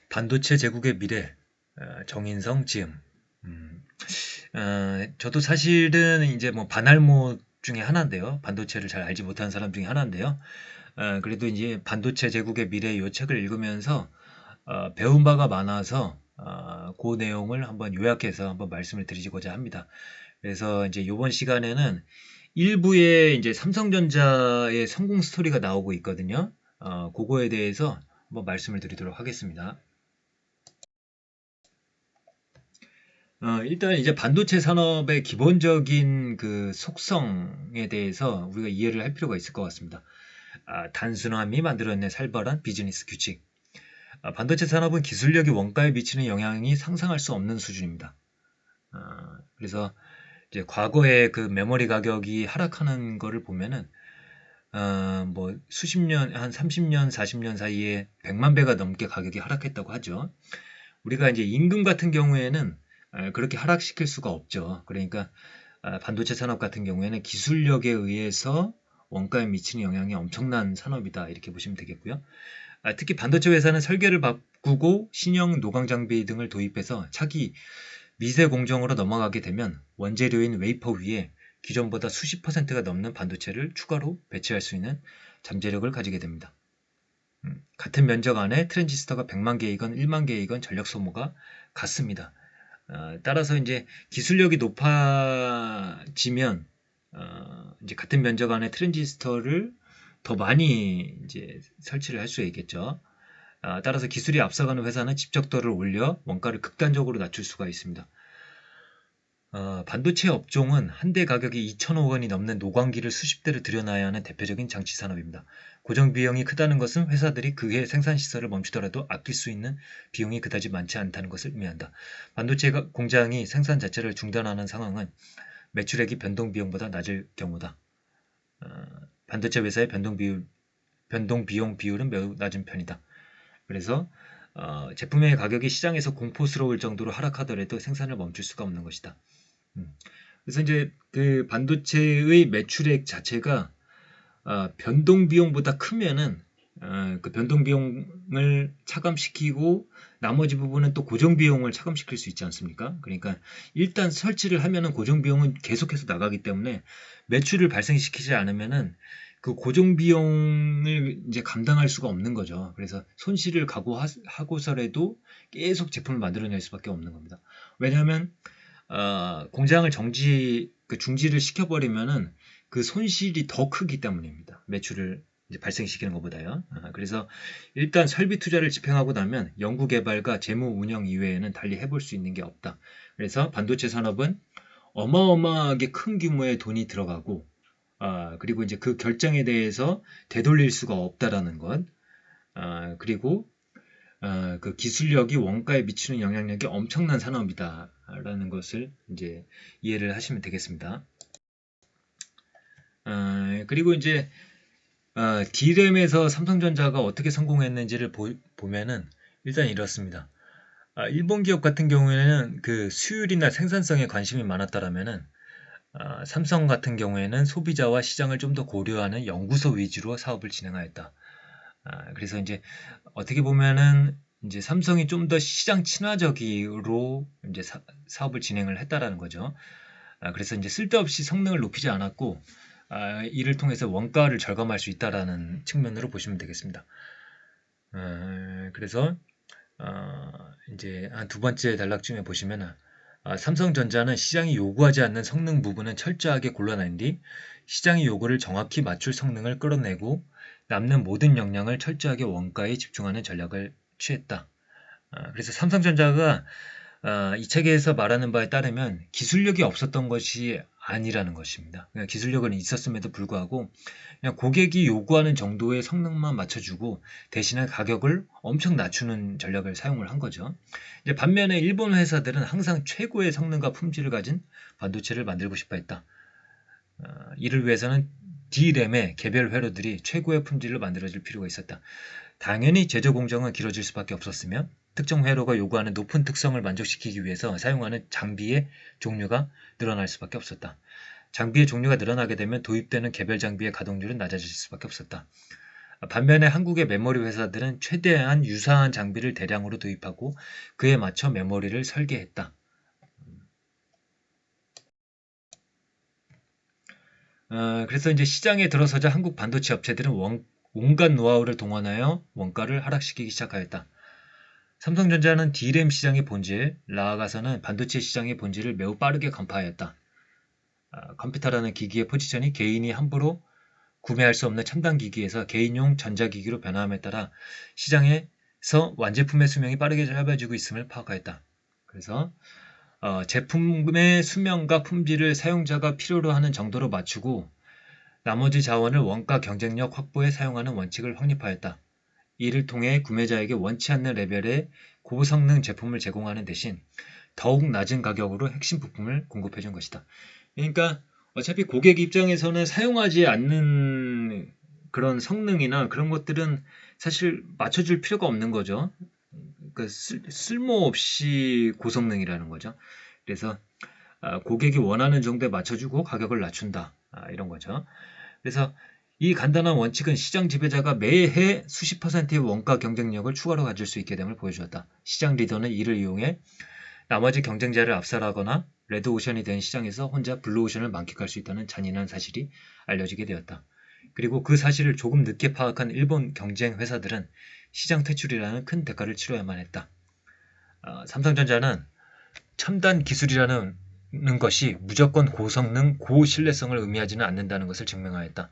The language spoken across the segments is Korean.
반도체 제국의 미래, 정인성 지음. 음, 저도 사실은 이제 뭐 반할모 중에 하나인데요. 반도체를 잘 알지 못하는 사람 중에 하나인데요. 그래도 이제 반도체 제국의 미래 이 책을 읽으면서 배운 바가 많아서 그 내용을 한번 요약해서 한번 말씀을 드리고자 합니다. 그래서 이제 이번 시간에는 일부에 이제 삼성전자의 성공 스토리가 나오고 있거든요. 그거에 대해서 한번 말씀을 드리도록 하겠습니다. 일단 이제 반도체 산업의 기본적인 그 속성에 대해서 우리가 이해를 할 필요가 있을 것 같습니다. 단순함이 만들어낸 살벌한 비즈니스 규칙. 반도체 산업은 기술력이 원가에 미치는 영향이 상상할 수 없는 수준입니다. 그래서 이제 과거에 그 메모리 가격이 하락하는 거를 보면은 뭐 수십 년, 한 30년, 40년 사이에 100만 배가 넘게 가격이 하락했다고 하죠. 우리가 이제 임금 같은 경우에는 그렇게 하락시킬 수가 없죠. 그러니까 반도체 산업 같은 경우에는 기술력에 의해서 원가에 미치는 영향이 엄청난 산업이다. 이렇게 보시면 되겠고요. 특히 반도체 회사는 설계를 바꾸고 신형 노광 장비 등을 도입해서 차기 미세 공정으로 넘어가게 되면 원재료인 웨이퍼 위에 기존보다 수십 퍼센트가 넘는 반도체를 추가로 배치할 수 있는 잠재력을 가지게 됩니다. 같은 면적 안에 트랜지스터가 100만 개이건 1만 개이건 전력 소모가 같습니다. 따라서 이제 기술력이 높아지면 이제 같은 면적 안에 트랜지스터를 더 많이 이제 설치를 할 수 있겠죠. 따라서 기술이 앞서가는 회사는 집적도를 올려 원가를 극단적으로 낮출 수가 있습니다. 반도체 업종은 한 대 가격이 2천억 원이 넘는 노광기를 수십 대를 들여놔야 하는 대표적인 장치 산업입니다. 고정 비용이 크다는 것은 회사들이 그해 생산 시설을 멈추더라도 아낄 수 있는 비용이 그다지 많지 않다는 것을 의미한다. 반도체 공장이 생산 자체를 중단하는 상황은 매출액이 변동 비용보다 낮을 경우다. 반도체 회사의 변동 비용 비율은 매우 낮은 편이다. 그래서 제품의 가격이 시장에서 공포스러울 정도로 하락하더라도 생산을 멈출 수가 없는 것이다. 그래서 이제 그 반도체의 매출액 자체가 변동 비용보다 크면은 그 변동 비용을 차감시키고 나머지 부분은 또 고정 비용을 차감시킬 수 있지 않습니까? 그러니까 일단 설치를 하면은 고정 비용은 계속해서 나가기 때문에 매출을 발생시키지 않으면은 그 고정 비용을 이제 감당할 수가 없는 거죠. 그래서 손실을 각오하고서라도 계속 제품을 만들어낼 수밖에 없는 겁니다. 왜냐하면 공장을 중지를 시켜버리면은 그 손실이 더 크기 때문입니다. 매출을 이제 발생시키는 것보다요. 그래서 일단 설비 투자를 집행하고 나면 연구 개발과 재무 운영 이외에는 달리 해볼 수 있는 게 없다. 그래서 반도체 산업은 어마어마하게 큰 규모의 돈이 들어가고, 그리고 이제 그 결정에 대해서 되돌릴 수가 없다라는 것, 그리고 그 기술력이 원가에 미치는 영향력이 엄청난 산업이다라는 것을 이제 이해를 하시면 되겠습니다. 그리고 이제 D램에서 삼성전자가 어떻게 성공했는지를 보면은 일단 이렇습니다. 일본 기업 같은 경우에는 그 수율이나 생산성에 관심이 많았다라면은 삼성 같은 경우에는 소비자와 시장을 좀 더 고려하는 연구소 위주로 사업을 진행하였다. 그래서 이제 어떻게 보면은 이제 삼성이 좀 더 시장 친화적으로 이제 사업을 진행을 했다라는 거죠. 그래서 이제 쓸데없이 성능을 높이지 않았고, 이를 통해서 원가를 절감할 수 있다라는 측면으로 보시면 되겠습니다. 그래서 이제 한 두 번째 단락쯤에 보시면 삼성전자는 시장이 요구하지 않는 성능 부분은 철저하게 골라낸 뒤 시장의 요구를 정확히 맞출 성능을 끌어내고 남는 모든 역량을 철저하게 원가에 집중하는 전략을 취했다. 그래서 삼성전자가 이 책에서 말하는 바에 따르면 기술력이 없었던 것이 아니라는 것입니다. 그냥 기술력은 있었음에도 불구하고 그냥 고객이 요구하는 정도의 성능만 맞춰주고 대신에 가격을 엄청 낮추는 전략을 사용을 한 거죠. 이제 반면에 일본 회사들은 항상 최고의 성능과 품질을 가진 반도체를 만들고 싶어 했다. 이를 위해서는 D램의 개별 회로들이 최고의 품질을 만들어줄 필요가 있었다. 당연히 제조 공정은 길어질 수밖에 없었으며 특정 회로가 요구하는 높은 특성을 만족시키기 위해서 사용하는 장비의 종류가 늘어날 수밖에 없었다. 장비의 종류가 늘어나게 되면 도입되는 개별 장비의 가동률은 낮아질 수밖에 없었다. 반면에 한국의 메모리 회사들은 최대한 유사한 장비를 대량으로 도입하고 그에 맞춰 메모리를 설계했다. 그래서 이제 시장에 들어서자 한국 반도체 업체들은 온갖 노하우를 동원하여 원가를 하락시키기 시작하였다. 삼성전자는 D램 시장의 본질, 나아가서는 반도체 시장의 본질을 매우 빠르게 간파하였다. 컴퓨터라는 기기의 포지션이 개인이 함부로 구매할 수 없는 첨단 기기에서 개인용 전자기기로 변화함에 따라 시장에서 완제품의 수명이 빠르게 짧아지고 있음을 파악하였다. 그래서 제품의 수명과 품질을 사용자가 필요로 하는 정도로 맞추고 나머지 자원을 원가 경쟁력 확보에 사용하는 원칙을 확립하였다. 이를 통해 구매자에게 원치 않는 레벨의 고성능 제품을 제공하는 대신 더욱 낮은 가격으로 핵심 부품을 공급해 준 것이다. 그러니까 어차피 고객 입장에서는 사용하지 않는 그런 성능이나 그런 것들은 사실 맞춰줄 필요가 없는 거죠. 그 쓸모없이 고성능이라는 거죠. 그래서 고객이 원하는 정도에 맞춰주고 가격을 낮춘다. 이런 거죠. 그래서 이 간단한 원칙은 시장 지배자가 매해 수십 %의 원가 경쟁력을 추가로 가질 수 있게 됨을 보여주었다. 시장 리더는 이를 이용해 나머지 경쟁자를 압살하거나 레드오션이 된 시장에서 혼자 블루오션을 만끽할 수 있다는 잔인한 사실이 알려지게 되었다. 그리고 그 사실을 조금 늦게 파악한 일본 경쟁 회사들은 시장 퇴출이라는 큰 대가를 치러야만 했다. 삼성전자는 첨단 기술이라는 것이 무조건 고성능, 고신뢰성을 의미하지는 않는다는 것을 증명하였다.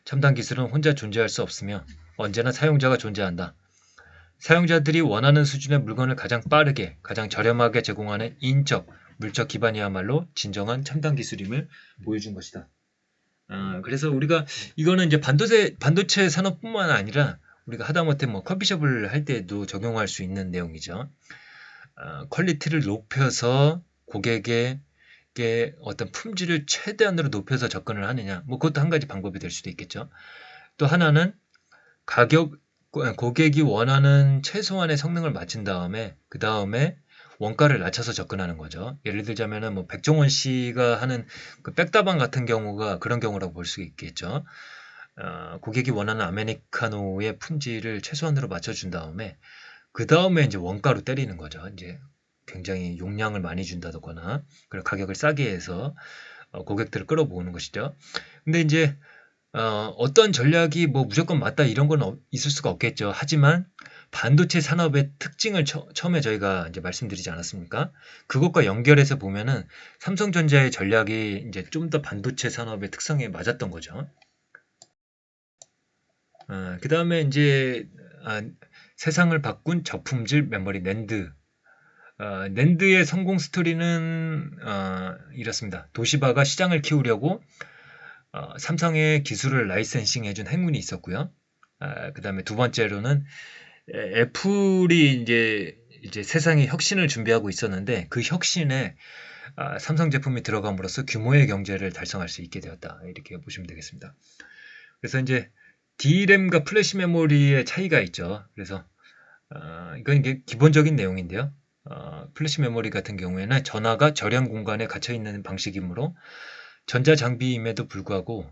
첨단 기술은 혼자 존재할 수 없으며 언제나 사용자가 존재한다. 사용자들이 원하는 수준의 물건을 가장 빠르게, 가장 저렴하게 제공하는 인적, 물적 기반이야말로 진정한 첨단 기술임을 보여준 것이다. 그래서 우리가 이거는 이제 반도체 산업뿐만 아니라 우리가 하다못해 뭐 커피숍을 할 때도 적용할 수 있는 내용이죠. 퀄리티를 높여서 고객에게 어떤 품질을 최대한으로 높여서 접근을 하느냐, 뭐 그것도 한 가지 방법이 될 수도 있겠죠. 또 하나는 고객이 원하는 최소한의 성능을 맞춘 다음에 그 다음에 원가를 낮춰서 접근하는 거죠. 예를 들자면은 뭐 백종원 씨가 하는 그 백다방 같은 경우가 그런 경우라고 볼 수 있겠죠. 고객이 원하는 아메리카노의 품질을 최소한으로 맞춰준 다음에 그 다음에 이제 원가로 때리는 거죠. 이제 굉장히 용량을 많이 준다거나 그런 가격을 싸게 해서 고객들을 끌어모으는 것이죠. 근데 이제 어떤 전략이 뭐 무조건 맞다 이런 건 있을 수가 없겠죠. 하지만 반도체 산업의 특징을 처음에 저희가 이제 말씀드리지 않았습니까? 그것과 연결해서 보면은 삼성전자의 전략이 이제 좀 더 반도체 산업의 특성에 맞았던 거죠. 그 다음에 이제 세상을 바꾼 저품질 메모리 낸드. 낸드의 성공 스토리는 이렇습니다. 도시바가 시장을 키우려고 삼성의 기술을 라이센싱 해준 행운이 있었고요. 그 다음에 두 번째로는 애플이 이제 세상에 혁신을 준비하고 있었는데 그 혁신에 삼성 제품이 들어감으로써 규모의 경제를 달성할 수 있게 되었다. 이렇게 보시면 되겠습니다. 그래서 이제 D램과 플래시 메모리의 차이가 있죠. 그래서 이건 이게 기본적인 내용인데요. 플래시 메모리 같은 경우에는 전화가 절연 공간에 갇혀 있는 방식이므로 전자장비임에도 불구하고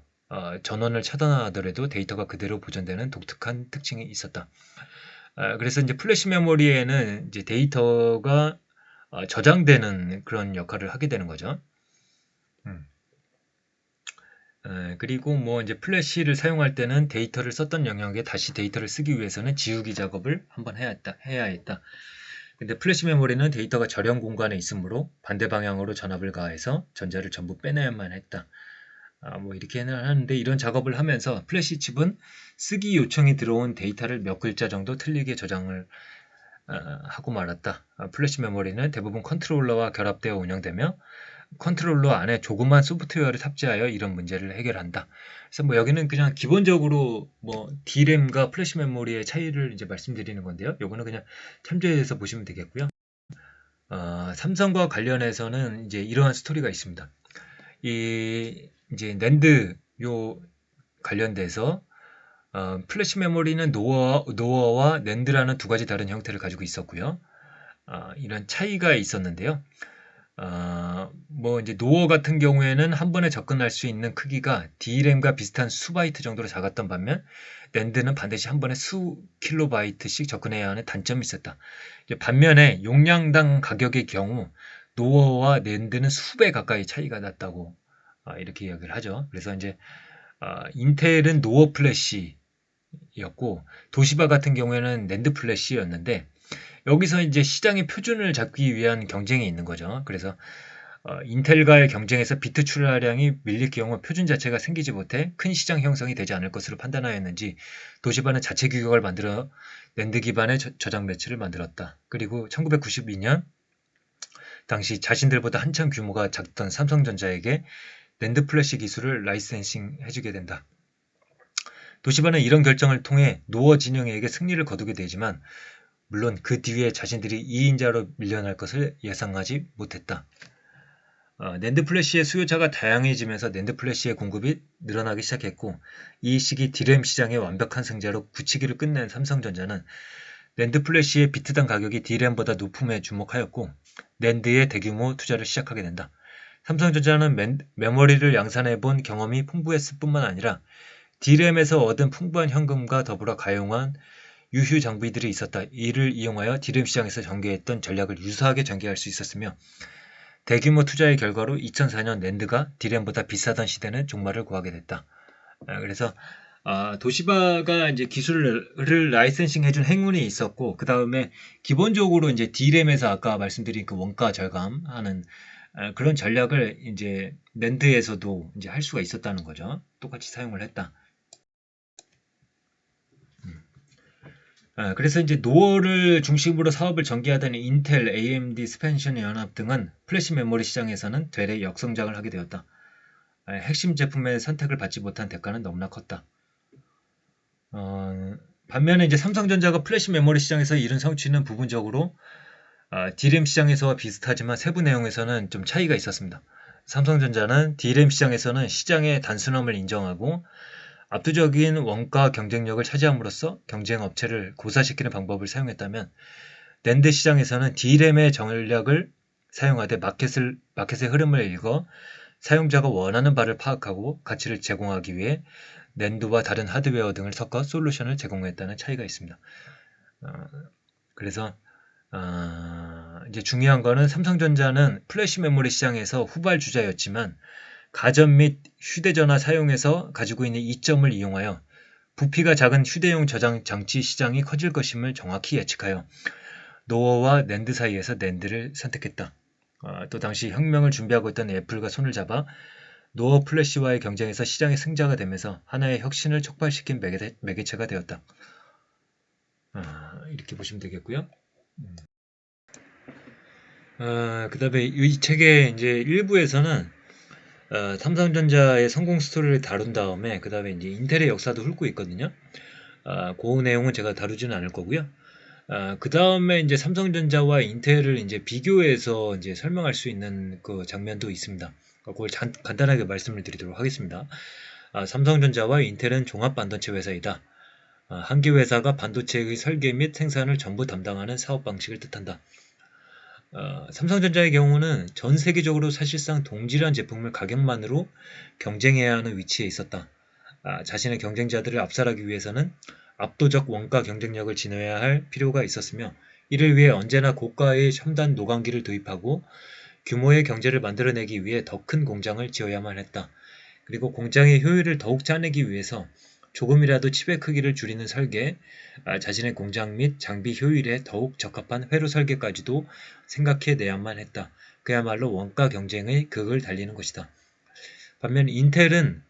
전원을 차단하더라도 데이터가 그대로 보존되는 독특한 특징이 있었다. 그래서 이제 플래시 메모리에는 이제 데이터가 저장되는 그런 역할을 하게 되는 거죠. 그리고 뭐 이제 플래시를 사용할 때는 데이터를 썼던 영역에 다시 데이터를 쓰기 위해서는 지우기 작업을 한번 해야 했다. 근데 플래시 메모리는 데이터가 절연 공간에 있으므로 반대 방향으로 전압을 가해서 전자를 전부 빼내야만 했다. 뭐 이렇게는 하는데 이런 작업을 하면서 플래시 칩은 쓰기 요청이 들어온 데이터를 몇 글자 정도 틀리게 저장을 하고 말았다. 플래시 메모리는 대부분 컨트롤러와 결합되어 운영되며 컨트롤러 안에 조그만 소프트웨어를 탑재하여 이런 문제를 해결한다. 그래서 뭐 여기는 그냥 기본적으로 뭐 D램과 플래시 메모리의 차이를 이제 말씀드리는 건데요. 요거는 그냥 참조해서 보시면 되겠고요. 삼성과 관련해서는 이제 이러한 스토리가 있습니다. 이제 낸드 요 관련돼서 플래시 메모리는 노어와 낸드라는 두 가지 다른 형태를 가지고 있었고요. 이런 차이가 있었는데요. 뭐 이제 노어 같은 경우에는 한 번에 접근할 수 있는 크기가 D램과 비슷한 수바이트 정도로 작았던 반면 낸드는 반드시 한 번에 수 킬로바이트씩 접근해야 하는 단점이 있었다. 반면에 용량당 가격의 경우 노어와 낸드는 수배 가까이 차이가 났다고 이렇게 이야기를 하죠. 그래서 이제 인텔은 노어 플래시였고 도시바 같은 경우에는 낸드 플래시였는데 여기서 이제 시장의 표준을 잡기 위한 경쟁이 있는 거죠. 그래서 인텔과의 경쟁에서 비트 출하량이 밀릴 경우 표준 자체가 생기지 못해 큰 시장 형성이 되지 않을 것으로 판단하였는지 도시바는 자체 규격을 만들어 낸드 기반의 저장 매체를 만들었다. 그리고 1992년 당시 자신들보다 한참 규모가 작던 삼성전자에게 낸드 플래시 기술을 라이센싱 해주게 된다. 도시바는 이런 결정을 통해 노어 진영에게 승리를 거두게 되지만 물론 그 뒤에 자신들이 2인자로 밀려날 것을 예상하지 못했다. 낸드 플래시의 수요자가 다양해지면서 낸드 플래시의 공급이 늘어나기 시작했고 이 시기 D램 시장의 완벽한 승자로 굳히기를 끝낸 삼성전자는 낸드 플래시의 비트당 가격이 D램보다 높음에 주목하였고 낸드의 대규모 투자를 시작하게 된다. 삼성전자는 메모리를 양산해본 경험이 풍부했을 뿐만 아니라 D램에서 얻은 풍부한 현금과 더불어 가용한 유휴 장비들이 있었다. 이를 이용하여 D램 시장에서 전개했던 전략을 유사하게 전개할 수 있었으며 대규모 투자의 결과로 2004년 낸드가 D램보다 비싸던 시대는 종말을 구하게 됐다. 그래서 도시바가 이제 기술을 라이센싱 해준 행운이 있었고 그 다음에 기본적으로 이제 D램에서 아까 말씀드린 그 원가 절감하는 그런 전략을 이제 낸드에서도 이제 할 수가 있었다는 거죠. 똑같이 사용을 했다. 그래서 이제 노어를 중심으로 사업을 전개하던 인텔, AMD, 스펜션 연합 등은 플래시 메모리 시장에서는 되레 역성장을 하게 되었다. 핵심 제품의 선택을 받지 못한 대가는 너무나 컸다. 반면에 이제 삼성전자가 플래시 메모리 시장에서 이룬 성취는 부분적으로 D램 시장에서와 비슷하지만 세부 내용에서는 좀 차이가 있었습니다. 삼성전자는 D램 시장에서는 시장의 단순함을 인정하고 압도적인 원가 경쟁력을 차지함으로써 경쟁 업체를 고사시키는 방법을 사용했다면 낸드 시장에서는 D램의 전략을 사용하되 마켓의 흐름을 읽어 사용자가 원하는 바를 파악하고 가치를 제공하기 위해 낸드와 다른 하드웨어 등을 섞어 솔루션을 제공했다는 차이가 있습니다. 그래서 이제 중요한 거는 삼성전자는 플래시 메모리 시장에서 후발주자였지만 가전 및 휴대전화 사용에서 가지고 있는 이점을 이용하여 부피가 작은 휴대용 저장 장치 시장이 커질 것임을 정확히 예측하여 노어와 낸드 사이에서 낸드를 선택했다. 또 당시 혁명을 준비하고 있던 애플과 손을 잡아 노어 플래시와의 경쟁에서 시장의 승자가 되면서 하나의 혁신을 촉발시킨 매개체가 되었다. 이렇게 보시면 되겠고요. 그 다음에 이 책의 이제 1부에서는 삼성전자의 성공 스토리를 다룬 다음에 그 다음에 이제 인텔의 역사도 훑고 있거든요. 그 내용은 제가 다루지는 않을 거고요. 그 다음에 이제 삼성전자와 인텔을 이제 비교해서 이제 설명할 수 있는 그 장면도 있습니다. 그걸 간단하게 말씀을 드리도록 하겠습니다. 삼성전자와 인텔은 종합 반도체 회사이다. 한 개 회사가 반도체의 설계 및 생산을 전부 담당하는 사업 방식을 뜻한다. 삼성전자의 경우는 전 세계적으로 사실상 동질한 제품을 가격만으로 경쟁해야 하는 위치에 있었다. 자신의 경쟁자들을 압살하기 위해서는 압도적 원가 경쟁력을 지녀야 할 필요가 있었으며 이를 위해 언제나 고가의 첨단 노광기를 도입하고 규모의 경제를 만들어내기 위해 더 큰 공장을 지어야만 했다. 그리고 공장의 효율을 더욱 짜내기 위해서 조금이라도 칩의 크기를 줄이는 설계, 자신의 공장 및 장비 효율에 더욱 적합한 회로 설계까지도 생각해내야만 했다. 그야말로 원가 경쟁의 극을 달리는 것이다. 반면 인텔은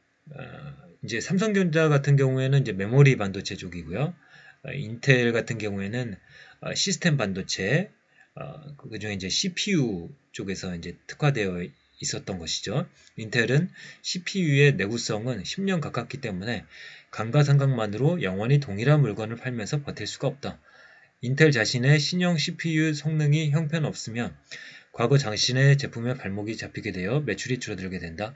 이제 삼성전자 같은 경우에는 이제 메모리 반도체 쪽이고요. 인텔 같은 경우에는 시스템 반도체, 그중에 이제 CPU 쪽에서 이제 특화되어 있었던 것이죠. 인텔은 CPU의 내구성은 10년 가깝기 때문에 감가상각만으로 영원히 동일한 물건을 팔면서 버틸 수가 없다. 인텔 자신의 신형 CPU 성능이 형편없으면 과거 자신의 제품의 발목이 잡히게 되어 매출이 줄어들게 된다.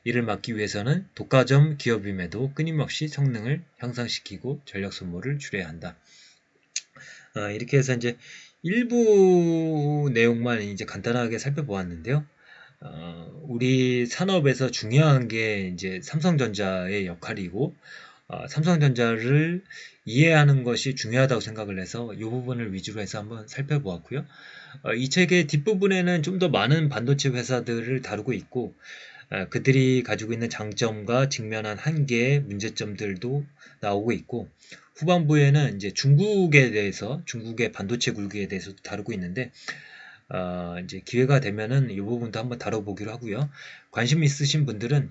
이를 막기 위해서는 독과점 기업임에도 끊임없이 성능을 향상시키고 전력 소모를 줄여야 한다. 이렇게 해서 이제 일부 내용만 이제 간단하게 살펴보았는데요. 우리 산업에서 중요한 게 이제 삼성전자의 역할이고, 삼성전자를 이해하는 것이 중요하다고 생각을 해서 이 부분을 위주로 해서 한번 살펴보았고요. 이 책의 뒷부분에는 좀 더 많은 반도체 회사들을 다루고 있고, 그들이 가지고 있는 장점과 직면한 한계의 문제점들도 나오고 있고, 후반부에는 이제 중국에 대해서, 중국의 반도체 굴기에 대해서도 다루고 있는데, 이제 기회가 되면은 이 부분도 한번 다뤄보기로 하고요. 관심 있으신 분들은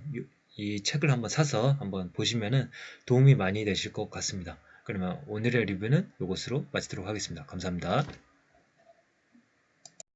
이 책을 한번 사서 한번 보시면은 도움이 많이 되실 것 같습니다. 그러면 오늘의 리뷰는 이것으로 마치도록 하겠습니다. 감사합니다.